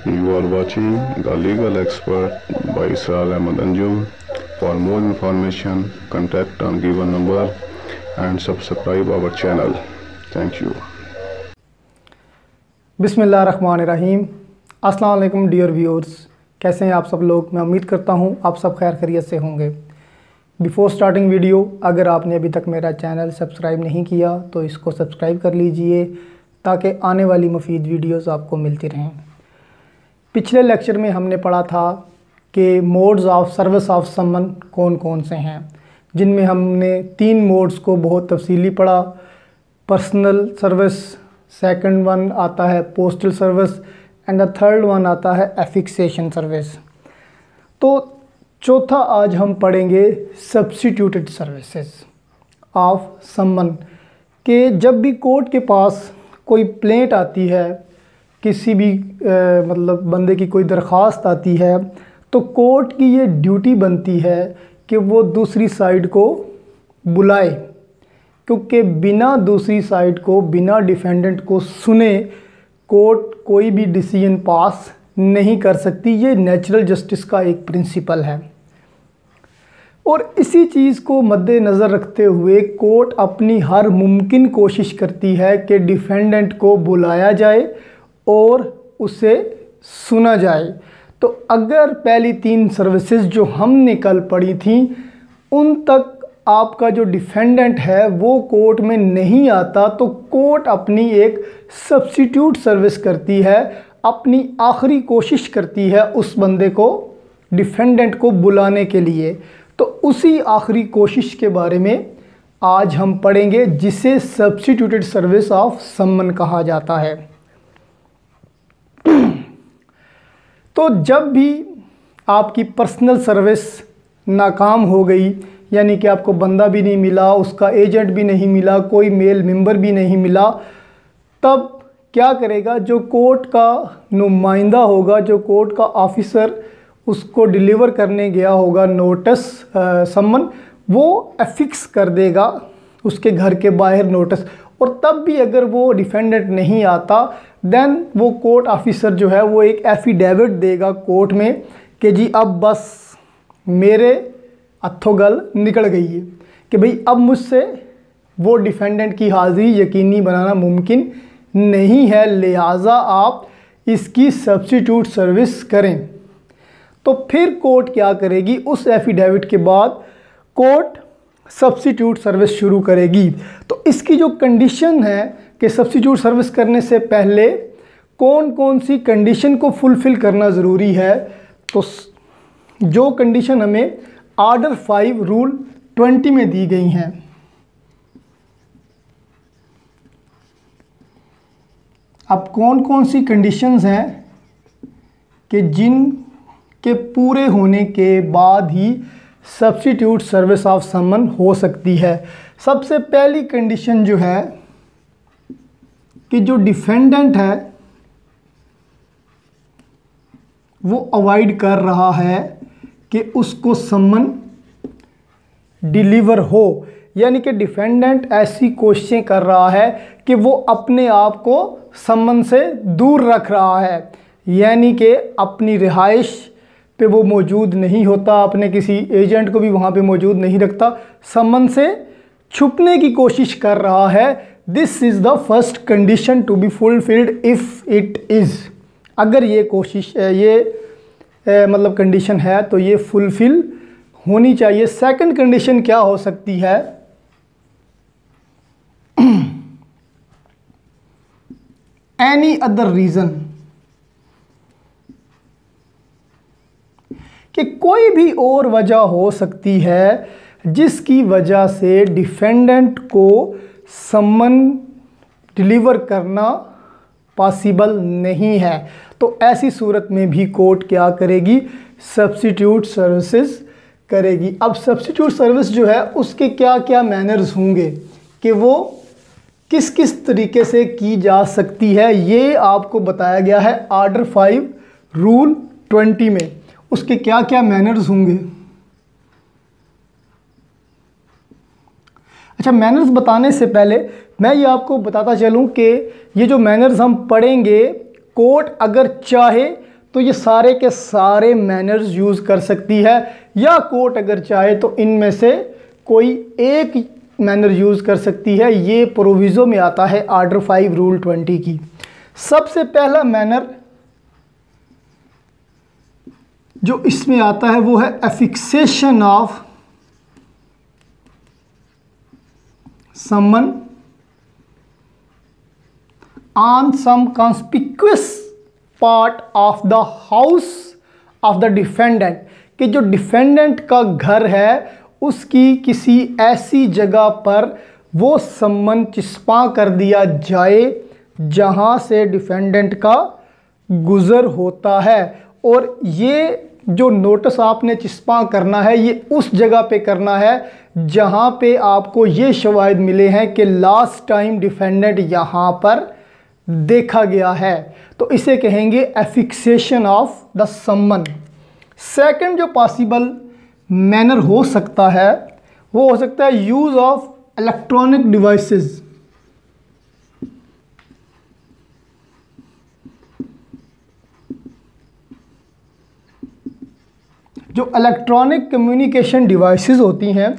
You are watching The Legal Expert by Israr Ahmad Anjum. For more information, contact on given number and subscribe our channel. Thank you. बिस्मिल्लाहिर्रहमानिर्रहीम। अस्सलाम वालेकुम dear viewers, कैसे हैं आप सब लोग। मैं उम्मीद करता हूं आप सब खैर खैरियत से होंगे। बिफ़ोर स्टार्टिंग वीडियो, अगर आपने अभी तक मेरा चैनल सब्सक्राइब नहीं किया तो इसको सब्सक्राइब कर लीजिए ताकि आने वाली मुफीद वीडियोस आपको मिलती रहें। पिछले लेक्चर में हमने पढ़ा था कि मोड्स ऑफ सर्विस ऑफ समन कौन कौन से हैं, जिनमें हमने 3 मोड्स को बहुत तफसीली पढ़ा। पर्सनल सर्विस, सेकंड वन आता है postal service and the third one आता है एफिक्सेशन सर्विस। तो चौथा आज हम पढ़ेंगे सब्स्टिट्यूटेड सर्विसेज ऑफ समन के जब भी कोर्ट के पास कोई प्लेंट आती है, किसी भी मतलब बंदे की कोई दरख्वास्त आती है, तो कोर्ट की ये ड्यूटी बनती है कि वो दूसरी साइड को बुलाए, क्योंकि बिना दूसरी साइड को, बिना डिफेंडेंट को सुने कोर्ट कोई भी डिसीजन पास नहीं कर सकती। ये नेचुरल जस्टिस का एक प्रिंसिपल है और इसी चीज़ को मद्देनज़र रखते हुए कोर्ट अपनी हर मुमकिन कोशिश करती है कि डिफेंडेंट को बुलाया जाए और उसे सुना जाए। तो अगर पहली 3 सर्विसेज जो हमने कल पढ़ी थी उन तक आपका जो डिफेंडेंट है वो कोर्ट में नहीं आता, तो कोर्ट अपनी एक सब्स्टिट्यूट सर्विस करती है, अपनी आखिरी कोशिश करती है उस बंदे को, डिफेंडेंट को बुलाने के लिए। तो उसी आखिरी कोशिश के बारे में आज हम पढ़ेंगे, जिसे सब्स्टिट्यूटेड सर्विस ऑफ समन कहा जाता है। तो जब भी आपकी पर्सनल सर्विस नाकाम हो गई, यानी कि आपको बंदा भी नहीं मिला, उसका एजेंट भी नहीं मिला, कोई मेल मेंबर भी नहीं मिला, तब क्या करेगा? जो कोर्ट का नुमाइंदा होगा, जो कोर्ट का ऑफिसर उसको डिलीवर करने गया होगा नोटिस समन, वो एफिक्स कर देगा उसके घर के बाहर नोटिस। और तब भी अगर वो डिफेंडेंट नहीं आता, देन वो कोर्ट ऑफिसर जो है वो एक एफिडेविट देगा कोर्ट में कि जी अब बस मेरे हथों गल निकल गई है, कि भाई अब मुझसे वो डिफेंडेंट की हाज़िरी यकीनी बनाना मुमकिन नहीं है, लिहाजा आप इसकी सब्स्टिट्यूट सर्विस करें। तो फिर कोर्ट क्या करेगी? उस एफिडेविट के बाद कोर्ट सब्स्टिट्यूट सर्विस शुरू करेगी। तो इसकी जो कंडीशन है कि सब्स्टिट्यूट सर्विस करने से पहले कौन कौन सी कंडीशन को फुलफ़िल करना ज़रूरी है, तो जो कंडीशन हमें ऑर्डर 5 रूल 20 में दी गई हैं। अब कौन कौन सी कंडीशंस हैं कि जिन के पूरे होने के बाद ही सब्स्टिट्यूट सर्विस ऑफ समन हो सकती है। सबसे पहली कंडीशन जो है कि जो डिफेंडेंट है वो अवॉइड कर रहा है कि उसको समन डिलीवर हो, यानी कि डिफेंडेंट ऐसी कोशिशें कर रहा है कि वो अपने आप को समन से दूर रख रहा है, यानी कि अपनी रिहाइश पे वो मौजूद नहीं होता, अपने किसी एजेंट को भी वहाँ पे मौजूद नहीं रखता, समन से छुपने की कोशिश कर रहा है। This is the first condition to be fulfilled if it is. अगर ये कोशिश मतलब कंडीशन है तो ये फुलफिल होनी चाहिए। सेकंड कंडीशन क्या हो सकती है? एनी अदर रीज़न, कि कोई भी और वजह हो सकती है जिसकी वजह से डिफेंडेंट को समन डिलीवर करना पॉसिबल नहीं है। तो ऐसी सूरत में भी कोर्ट क्या करेगी? सब्स्टिट्यूट सर्विसेज करेगी। अब सब्स्टिट्यूट सर्विस जो है उसके क्या क्या मैनर्स होंगे कि वो किस किस तरीके से की जा सकती है, ये आपको बताया गया है ऑर्डर 5 रूल 20 में। उसके क्या क्या मैनर्स होंगे? अच्छा, मैनर्स बताने से पहले मैं ये आपको बताता चलूँ कि ये जो मैनर्स हम पढ़ेंगे, कोर्ट अगर चाहे तो ये सारे के सारे मैनर्स यूज़ कर सकती है, या कोर्ट अगर चाहे तो इनमें से कोई एक मैनर यूज़ कर सकती है। ये प्रोविज़ो में आता है आर्डर 5 रूल 20 की। सबसे पहला मैनर जो इसमें आता है वो है affixation of summon on some conspicuous part of the house of the defendant, कि जो डिफेंडेंट का घर है उसकी किसी ऐसी जगह पर वो सम्मन चिस्पा कर दिया जाए जहां से डिफेंडेंट का गुज़र होता है। और ये जो नोटिस आपने चिस्पा करना है ये उस जगह पे करना है जहां पे आपको ये शवाहिद मिले हैं कि लास्ट टाइम डिफेंडेंट यहाँ पर देखा गया है, तो इसे कहेंगे एफिक्सेशन ऑफ द सम्मन। सेकंड जो पॉसिबल मैनर हो सकता है वो हो सकता है यूज़ ऑफ इलेक्ट्रॉनिक डिवाइसेस। जो इलेक्ट्रॉनिक कम्युनिकेशन डिवाइसेस होती हैं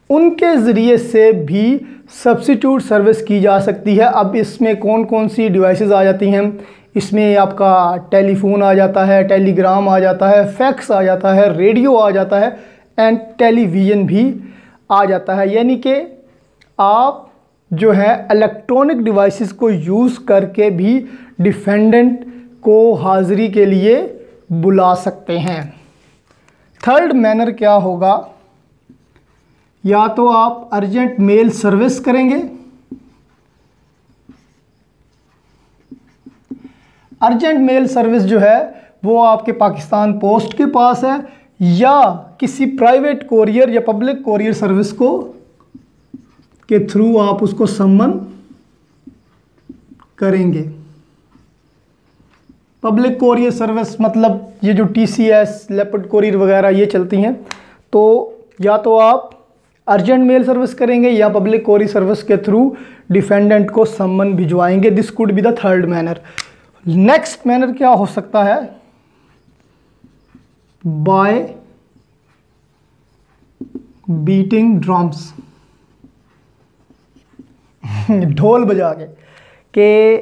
उनके ज़रिए से भी सब्स्टिट्यूट सर्विस की जा सकती है। अब इसमें कौन कौन सी डिवाइसेस आ जाती हैं, इसमें आपका टेलीफोन आ जाता है, टेलीग्राम आ जाता है, फैक्स आ जाता है, रेडियो आ जाता है एंड टेलीविज़न भी आ जाता है। यानी कि आप जो है इलेक्ट्रॉनिक डिवाइसेस को यूज़ करके भी डिफेंडेंट को हाज़िरी के लिए बुला सकते हैं। थर्ड मैनर क्या होगा, या तो आप अर्जेंट मेल सर्विस करेंगे, अर्जेंट मेल सर्विस जो है वो आपके पाकिस्तान पोस्ट के पास है, या किसी प्राइवेट कोरियर या पब्लिक कोरियर सर्विस को के थ्रू आप उसको सम्मन करेंगे। पब्लिक कोरियर सर्विस मतलब ये जो TCS, लेपर्ड कोरियर वगैरह ये चलती हैं, तो या तो आप अर्जेंट मेल सर्विस करेंगे या पब्लिक कोरियर सर्विस के थ्रू डिफेंडेंट को सम्मन भिजवाएंगे। This could be the third manner. Next manner क्या हो सकता है, बाय बीटिंग ड्रम्स, ढोल बजा के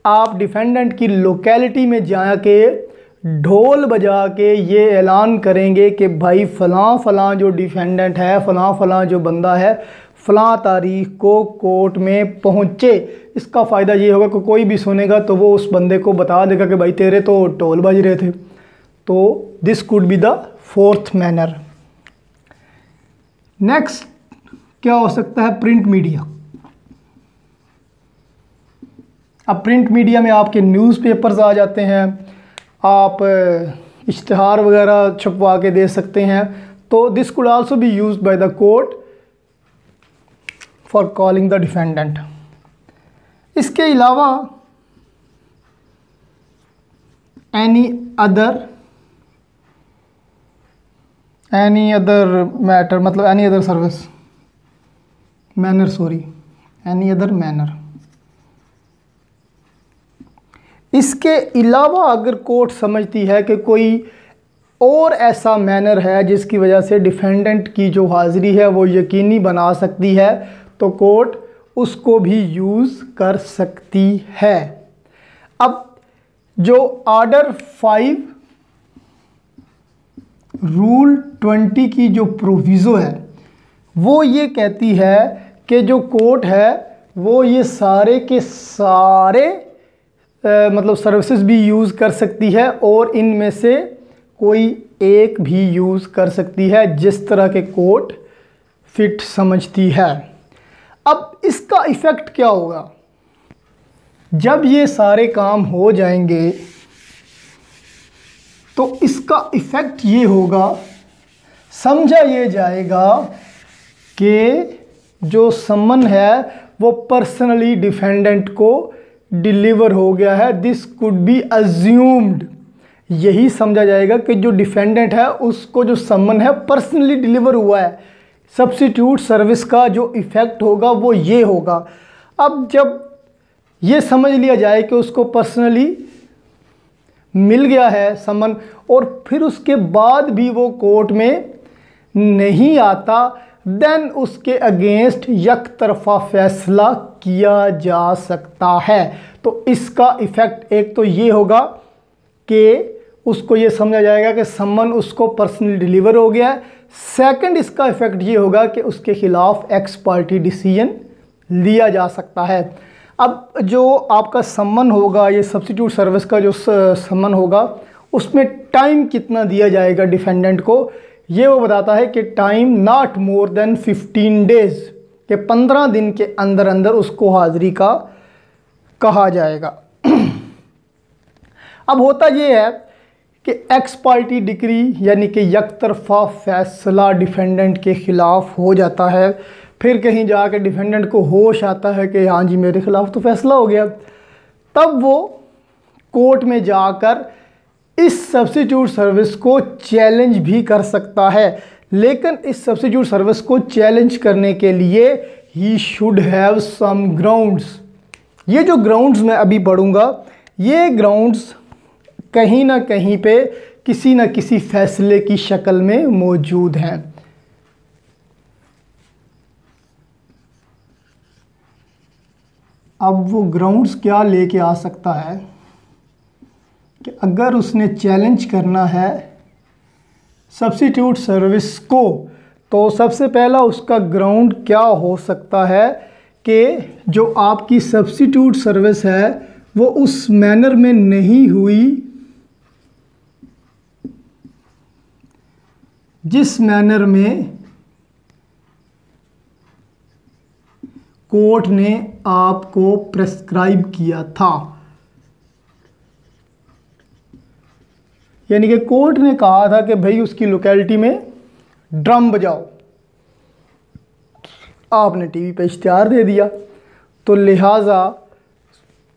आप डिफेंडेंट की लोकेलिटी में जाके ढोल बजा के ये ऐलान करेंगे कि भाई फ़लाँ फ़लाँ जो डिफेंडेंट है, फ़लाँ फ़लाँ जो बंदा है, फ़लाँ तारीख को कोर्ट में पहुँचे। इसका फ़ायदा ये होगा कि कोई भी सुनेगा तो वो उस बंदे को बता देगा कि भाई तेरे तो ढोल बज रहे थे। तो this could be the fourth manner. Next क्या हो सकता है, प्रिंट मीडिया। अब प्रिंट मीडिया में आपके न्यूज़पेपर्स आ जाते हैं, आप इश्तिहार वगैरह छपवा के दे सकते हैं। तो this could also be used by the court for calling the defendant. इसके अलावा एनी अदर मैटर मतलब any other service manner, any other manner. इसके अलावा अगर कोर्ट समझती है कि कोई और ऐसा मैनर है जिसकी वजह से डिफेंडेंट की जो हाज़िरी है वो यकीनी बना सकती है, तो कोर्ट उसको भी यूज़ कर सकती है। अब जो आर्डर 5 रूल 20 की जो प्रोविज़ो है वो ये कहती है कि जो कोर्ट है वो ये सारे के सारे मतलब सर्विसेज भी यूज़ कर सकती है और इनमें से कोई एक भी यूज़ कर सकती है जिस तरह के कोर्ट फिट समझती है। अब इसका इफ़ेक्ट क्या होगा, जब ये सारे काम हो जाएंगे तो इसका इफ़ेक्ट ये होगा, समझा ये जाएगा कि जो सम्मन है वो पर्सनली डिफेंडेंट को डिलीवर हो गया है। दिस कुड बी अज्यूम्ड, यही समझा जाएगा कि जो डिफेंडेंट है उसको जो सम्मन है पर्सनली डिलीवर हुआ है। सब्स्टिट्यूट सर्विस का जो इफ़ेक्ट होगा वो ये होगा। अब जब ये समझ लिया जाए कि उसको पर्सनली मिल गया है समन और फिर उसके बाद भी वो कोर्ट में नहीं आता, देन उसके अगेंस्ट एक तरफा फैसला किया जा सकता है। तो इसका इफ़ेक्ट एक तो ये होगा कि उसको ये समझा जाएगा कि समन उसको पर्सनली डिलीवर हो गया है। सेकंड इसका इफ़ेक्ट ये होगा कि उसके ख़िलाफ़ एक्स पार्टी डिसीजन लिया जा सकता है। अब जो आपका समन होगा, ये सब्स्टिट्यूट सर्विस का जो समन होगा, उसमें टाइम कितना दिया जाएगा डिफेंडेंट को, ये वो बताता है कि time not more than 15 days, के 15 दिन के अंदर अंदर उसको हाज़िरी का कहा जाएगा। अब होता ये है कि एक्स पार्टी डिक्री यानी कि एक तरफा फैसला डिफेंडेंट के ख़िलाफ़ हो जाता है। फिर कहीं जाके डिफेंडेंट को होश आता है कि हाँ जी मेरे ख़िलाफ़ तो फैसला हो गया, तब वो कोर्ट में जाकर इस सब्स्टिट्यूट सर्विस को चैलेंज भी कर सकता है। लेकिन इस सब्स्टिट्यूट सर्विस को चैलेंज करने के लिए ही शुड हैव सम ग्राउंड्स। ये जो ग्राउंड्स मैं अभी पढ़ूँगा, ये ग्राउंड्स कहीं ना कहीं पे किसी न किसी फैसले की शक्ल में मौजूद हैं। अब वो ग्राउंड्स क्या लेके आ सकता है कि अगर उसने चैलेंज करना है सब्स्टिट्यूट सर्विस को, तो सबसे पहला उसका ग्राउंड क्या हो सकता है कि जो आपकी सब्स्टिट्यूट सर्विस है वो उस मैनर में नहीं हुई जिस मैनर में कोर्ट ने आपको प्रेस्क्राइब किया था। यानी कि कोर्ट ने कहा था कि भाई उसकी लोकेलिटी में ड्रम बजाओ, आपने टीवी पे इश्तिहार दे दिया, तो लिहाजा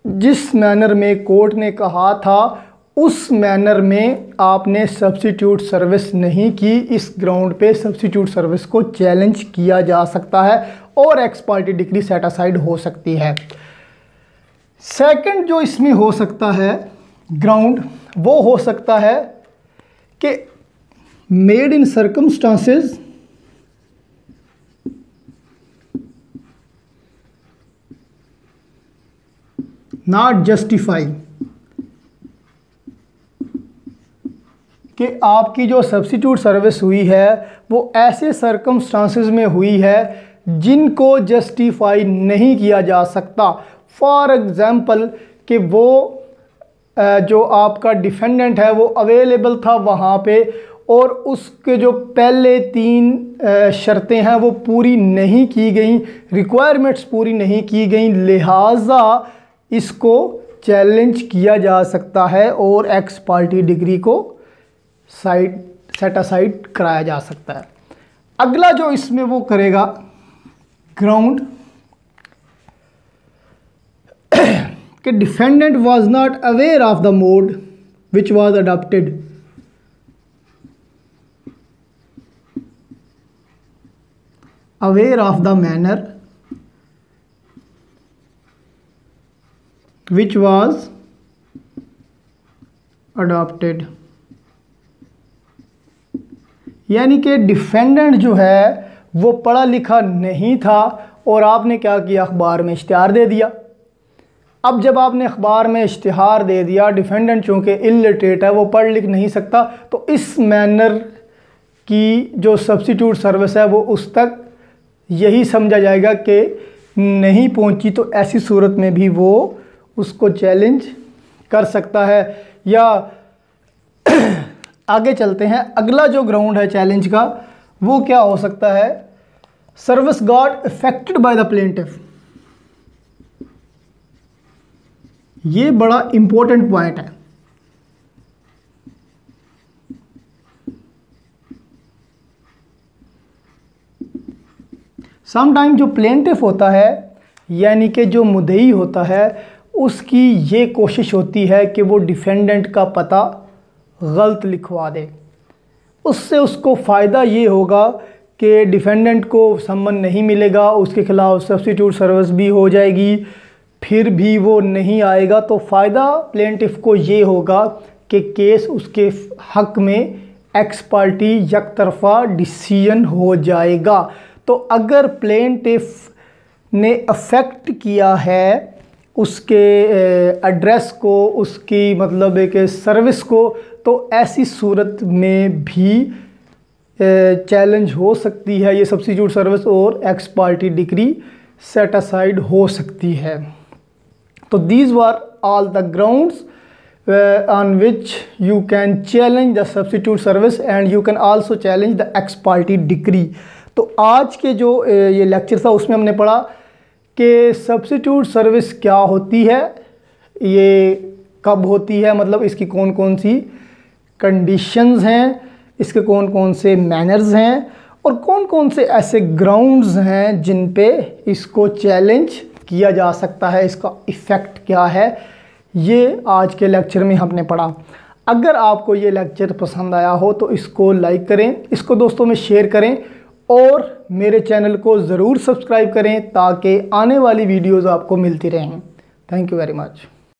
जिस मैनर में कोर्ट ने कहा था उस मैनर में आपने सब्स्टिट्यूट सर्विस नहीं की। इस ग्राउंड पे सब्स्टिट्यूट सर्विस को चैलेंज किया जा सकता है और x party decree set aside हो सकती है। सेकंड जो इसमें हो सकता है ग्राउंड, वो हो सकता है कि made in circumstances not justify, कि आपकी जो सब्स्टिट्यूट सर्विस हुई है वो ऐसे सर्कमस्टांसेस में हुई है जिनको जस्टिफाई नहीं किया जा सकता। फॉर एग्ज़ाम्पल कि वो जो आपका डिफेंडेंट है वो अवेलेबल था वहाँ पे और उसके जो पहले 3 शर्तें हैं वो पूरी नहीं की गई, रिक्वायरमेंट्स पूरी नहीं की गई, लिहाजा इसको चैलेंज किया जा सकता है और एक्स पार्टी डिग्री को सेट असाइड कराया जा सकता है। अगला जो इसमें वो करेगा ग्राउंड कि defendant was not aware of the mode which was adopted, aware of the manner which was adopted. यानी कि डिफेंडेंट जो है वो पढ़ा लिखा नहीं था और आपने क्या किया, अखबार में इश्तिहार दे दिया। अब जब आपने अखबार में इश्तिहार दे दिया, डिफेंडेंट चूँकि इलिटरेट है, वो पढ़ लिख नहीं सकता, तो इस मैनर की जो सब्स्टिट्यूट सर्विस है वो उस तक यही समझा जाएगा कि नहीं पहुंची, तो ऐसी सूरत में भी वो उसको चैलेंज कर सकता है। या आगे चलते हैं, अगला जो ग्राउंड है चैलेंज का वो क्या हो सकता है, service got affected by the plaintiff. ये बड़ा इंपॉर्टेंट पॉइंट है। समटाइम जो प्लेंटिफ होता है यानी कि जो मुद्दई होता है उसकी ये कोशिश होती है कि वो डिफेंडेंट का पता गलत लिखवा दे। उससे उसको फ़ायदा ये होगा कि डिफेंडेंट को सम्मन नहीं मिलेगा, उसके ख़िलाफ़ सब्स्टिट्यूट सर्विस भी हो जाएगी, फिर भी वो नहीं आएगा, तो फ़ायदा प्लेंटिफ को ये होगा कि केस उसके हक में एक्स पार्टी यकतरफा डिसीजन हो जाएगा। तो अगर प्लेंटिफ ने अफेक्ट किया है उसके एड्रेस को, उसकी मतलब एक सर्विस को, तो ऐसी सूरत में भी चैलेंज हो सकती है ये सब्स्टिट्यूट सर्विस और x party decree set aside हो सकती है। तो these were all the grounds on which you can challenge the substitute service and you can also challenge the ex parte decree। तो आज के जो ये लेक्चर था उसमें हमने पढ़ा कि सब्स्टिट्यूट सर्विस क्या होती है, ये कब होती है, मतलब इसकी कौन कौन सी कंडीशंस हैं, इसके कौन कौन से मैनर्स हैं और कौन कौन से ऐसे ग्राउंड्स हैं जिन पे इसको चैलेंज किया जा सकता है, इसका इफ़ेक्ट क्या है, ये आज के लेक्चर में हमने पढ़ा। अगर आपको ये लेक्चर पसंद आया हो तो इसको लाइक करें, इसको दोस्तों में शेयर करें और मेरे चैनल को ज़रूर सब्सक्राइब करें ताकि आने वाली वीडियोज़ आपको मिलती रहें। Thank you very much.